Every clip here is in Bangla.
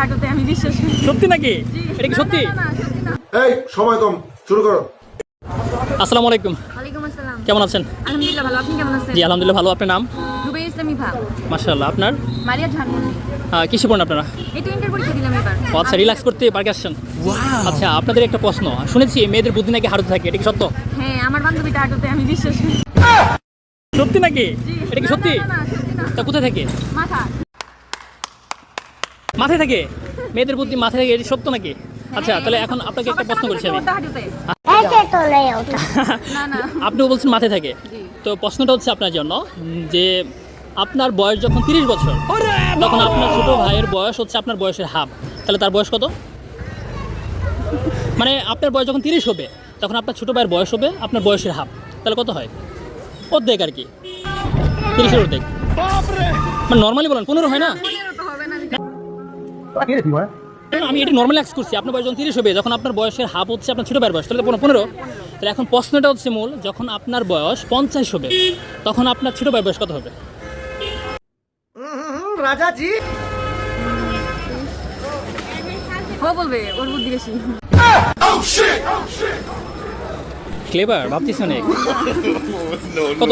আদতে আমি বিশ্বাস করি। সত্যি নাকি? এটা কি সত্যি? না, সত্যি না। এই সময় কম, শুরু করো। আসসালামু আলাইকুম, ওয়ালাইকুম আসসালাম। কেমন আছেন? আলহামদুলিল্লাহ ভালো, আপনি কেমন আছেন? জি আলহামদুলিল্লাহ ভালো। আপনার নাম? রুবাই ইসলামী ভা। মাশাআল্লাহ। আপনার? মারিয়া ঝানমন্ডি। কিসে পড়েন আপনারা? এই তো ইন্টার পরীক্ষা দিলাম এবার। ও আচ্ছা, রিল্যাক্স করতে পার্কে আসছেন। আচ্ছা, আপনাদের একটা প্রশ্ন, শুনেছি মেয়েদের বুদ্ধি নাকি হারুতে থাকে, এটা কি সত্য? হ্যাঁ, আমার বান্ধবীটা আদতে আমি বিশ্বাস করি। সত্যি নাকি? এটা কি না, সত্যি? না, না, সত্যি না। তা কোথায় থাকে? মাথা। মাথায় থাকে? মেয়েদের বুদ্ধি মাথায় থাকে, এটা সত্য নাকি? আচ্ছা, তাহলে এখন আপনাকে একটা প্রশ্ন করছি আমি। ওটা হাঁটুতে। না, না। আপনিও বলছেন মাথায় থাকে, জি। তো প্রশ্নটা হচ্ছে আপনার জন্য যে আপনার বয়স যখন 30 বছর, তখন আপনার ছোট ভাইয়ের বয়স হচ্ছে আপনার বয়সের হাফ, তাহলে তার বয়স কত? মানে আপনার বয়স যখন 30 হবে, তখন আপনার ছোট ভাইয়ের বয়স হবে আপনার বয়সের হাফ, তাহলে কত হয়? অর্ধেক আর কি, 30-এর অর্ধেক। মানে নর্মালি বলেন 15 হয় না? 15 তো হবে না। আমি এটা নর্মালি অ্যাক্স করছি। আপনার বয়স যখন 30 হবে, যখন আপনার বয়সের হাফ হচ্ছে আপনার ছোট ভাইয়ের বয়স, তাহলে 15। তাহলে এখন প্রশ্নটা হচ্ছে মূল, যখন আপনার বয়স 50 হবে, তখন আপনার ছোট ভাইয়ের বয়স কত হবে? রাজাজি ও বলবে, ওর বুদ্ধি বেশি। ক্লেভার ভাবছিস অনেক। কত?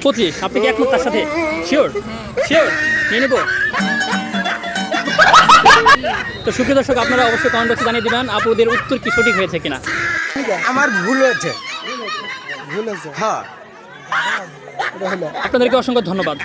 25? আপনি কি একমত তার সাথে? শিওর নিয়ে নেবো। তো সুপ্রিয় দর্শক, আপনারা অবশ্যই কমেন্ট বক্সে জানিয়ে দিবেন আপুদের উত্তর কি সঠিক হয়েছে কিনা। আমার ভুল হয়েছে হ্যাঁ আপনাদেরকে অসংখ্য ধন্যবাদ।